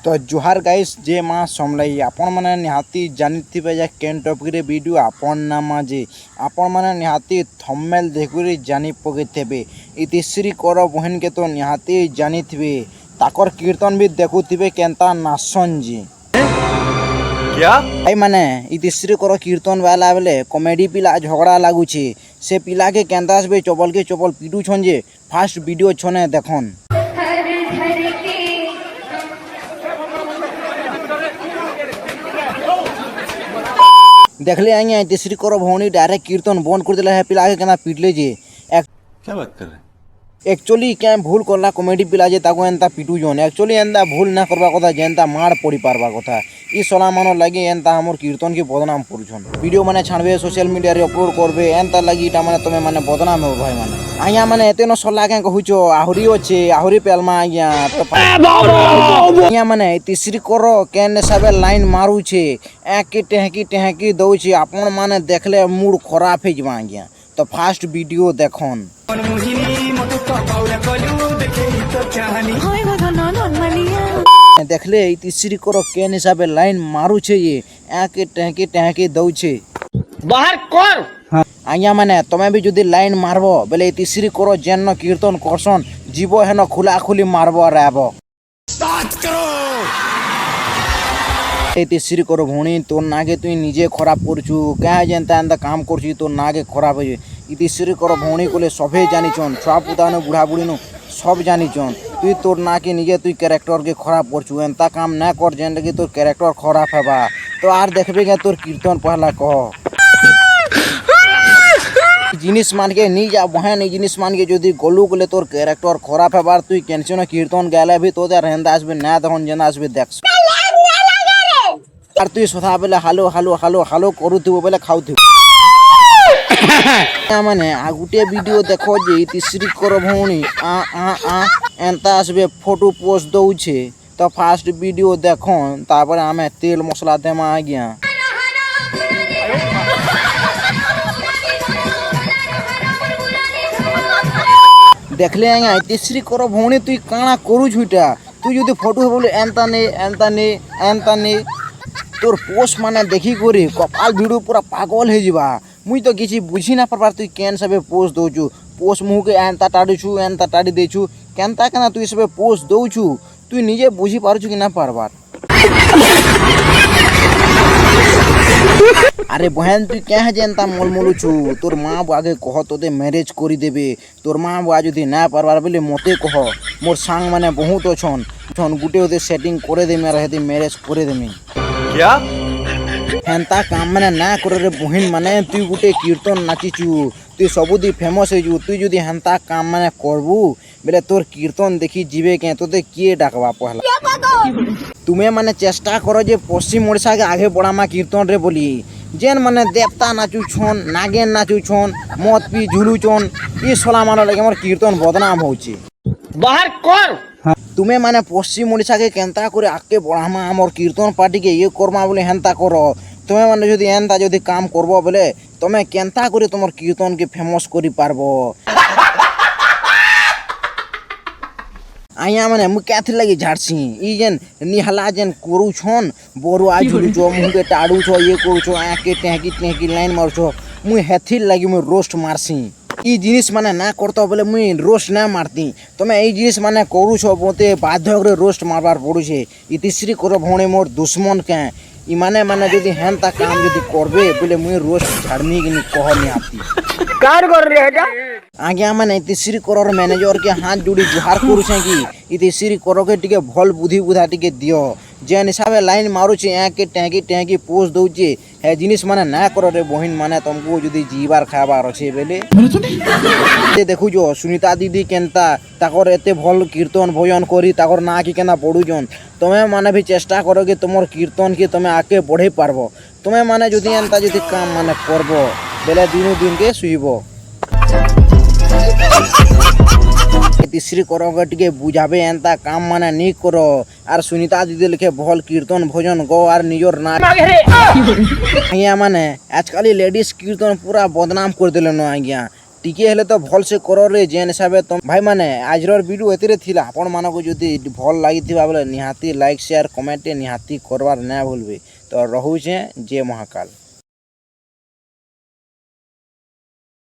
तो जुहार गाइस जे माँ समलाई आपण मैंने निहाती जानी जे केन टॉपिक वीडियो आपण नामा जे आपण मैंने निहाती थंबनेल देखुरी जानी पकईथे इतिश्री कर बहन के तो निहाती जानी ताकर कीर्तन भी देखुवे केनता नाचन जी क्या भाई माने इतिश्री कर कीर्तन वाला बेले कॉमेडी पिला झगड़ा लगुचे से पिला के केनता से चपल के चपल पिटू छन जे फास्ट वीडियो छने देखन देखले आएंगे तीसरी करो भौनी डायरेक्ट कीर्तन बंद कर दिला है पिला के केना पिटले जे क्या बात कर रहे हैं एक्चुअली क्या भूल करला कॉमेडी पिला जे ताको एंता पिटू जोन एक्चुअली एंता भूल ना करबा कथा जेंता मार पड़ी पारबा कथा ई सोला मानो लागि एंता हमर कीर्तन के बदनाम करूछन वीडियो माने छानबे सोशल मीडिया रे अपलोड करबे एंता लागि इटा माने तमे माने बदनाम हो भाई माने आया माने एते न सोला के कहूचो आहुरी होचे आहुरी पेलमा आया तो आया माने तीसरी करो केन सबे लाइन मारू छे एक टेहकी दउची आपन माने देखले मूड खराब हे जवा आया तो फास्ट वीडियो देखन देखले तीसरी करो केन हिसाबे लाइन मारू छे ये एक टेहकी दउछे बाहर कर आया माने तमे भी जदी लाइन मारबो बेले तीसरी करो जेन कीर्तन करसन जीवो हेन खुला खुली मारबो रहबो बात करो तीसरी करो भौणी तोर नागे तुई निजे खराब करछु क्या जेनता एंता काम करछु तोर नागे खराब हो तीसरी करो भौणी कोले सभे जानिछन छुआ पुतानो बुढ़ा बुढ़ी नु सब जानिछन तुई तोर नाके निजे तुई कैरेक्टर के खराब करछु एंता काम ना कर जेन लगे तोर कैरेक्टर खराब हेबा तो आर देखबे के तोर कीर्तन पहला कह जिनिस मान के नी जा बहन जिनिस मान के जदी गलू गले तोर कैरेक्टर खराब हेबार तुई कैंसिनो कीर्तन गाले भी तो रहंदा आसबे ना तखन जेना आसबे देख আর তুই সদা বেলে হালো হালো হালো হালো করুথিব বেলে খাউথিব মানে আগুটে ভিডিও দেখো যে তিসরি কর ভৌনি এন্তা আসবে ফটো পোস্ট দউছে তো ফার্স্ট ভিডিও দেখুন তারপরে আমি তেল মশলা দেমা আজ্ঞা দেখলে আজ্ঞা তিসরি কর ভৌনি তুই কাଣା করুছ এটা তুই যদি ফটো বলে এন্তা নে তোর পোস্ট মানে দেখি করে কপাল ভিডিও পুরা পাগল হয়ে যাবা মুই তো কিছু বুঝি না পারবার তুই কেন সবে পোস্ট দৌছু পোস্ট মুহকে এন্তা টাড়ি দেছু কেনতা কেনা তুই সবে পোস্ট দৌছু তুই নিজে বুঝি পারছু কি না পারবার আরে বহেন তুই কেন যেনতা মলমলুছু তোর মা আগে কহ তোতে ম্যারেজ করি দেবে তোর মা বুয়া যদি না পারবার বলে মতে কহ মোর সাং মানে বহুত অছন গুটে ওদের সেটিং করে দেমি আর হেতে ম্যারেজ করে দেমি क्या হেনতা কাম মানে না করে রে বহিন মানে তুই গুটে কীর্তন নাচিছু তুই সবুদি ফেমস হয়েছু তুই যদি হেনতা কাম মানে করবু বেলে তোর কীর্তন দেখি যাবে কে তোতে কিয়ে ডাকবা পহলা তুমি মানে চেষ্টা করো যে পশ্চিম ওড়িশাকে আগে বড়ামা কীর্তন রে বলি যেন মানে দেবতা নাচুছন নাগেন নাচুছন মদ পি ঝুলুছন ই সোলা মানো লাগে আমার কীর্তন বদনাম হচ্ছে बाहर कर তুমি মানে পশ্চিম ওড়িশাকে কেনতা করে আগে বড়ামা আমার কীর্তন পার্টিকে ইয়ে করমা বলে হেনতা করো তুমি মানে যদি এনতা যদি কাম করবো বলে তুমি কেনতা করে তোমার কীর্তনকে ফেমস করি পারবো আইয়া মানে মু ক্যাথি লাগি ঝাড়ছি ই যেন নিহালা যেন করুছন বড়ুয়া ঝুলুছ মুখে টাড়ুছ ইয়ে করুছ আঁকে টেঁকি লাইন মারুছ মুই হেথির লাগি মুই রোস্ট মারছি ই জিনিস মানে না করতে বলে মুই রোস্ট না মারতি তুমি এই জিনিস মানে করুছ মতে বাধ্য করে রোস্ট মারবার পড়ুছে ইতিশ্রী করে ভৌণে মোর দুশ্মন কে ই মানে যদি হেনতা কাম যদি করবে বলে মুই রোস্ট ছাড়মি কিনি কহনি আপনি कार कर रहे है आज्ञा मैंने तीसरी करोर मैनेजर के हाथ जोड़ी जुहार करुछे कि तीसरी करो के टिके भल बुद्धि बुधा टिके दियो जेन हिसाबे लाइन मारुछे के टेंकी पोस्ट दउचे हे जिनिस माने ना करो रे बहिन माने तुमको जदी जीवार खाबार अछि बेले देखु जो सुनीता दीदी केनता ताकर एते भल कीर्तन भजन करी ताकर ना कि केना पडुजन तमे माने भी चेष्टा करो कि तुमर कीर्तन के तमे आके बढ़े पारबो तमे माने जदी एंता जदी काम माने करबो बेले दिनो दिन के सुइबो तीसरी करो टिके बुझाबे एंता काम माने नी करो आर सुनीता दीदी लिखे भल कीर्तन भजन गो आर निजर ना आज्ञा माने आजकल लेडीज कीर्तन पूरा बदनाम कर दिले न आज्ञा টিকে হেলে তো ভলসে কররে যেন হিসাবে তো ভাই মানে আজর ভিডিও এতিরে থিলা আপন মানক যদি ভাল লাগিথিবা বলে নিহাতি লাইক শেয়ার কমেন্ট নিহাতি করবার না ভুলবে তো রহুছে জয় মহাকাল।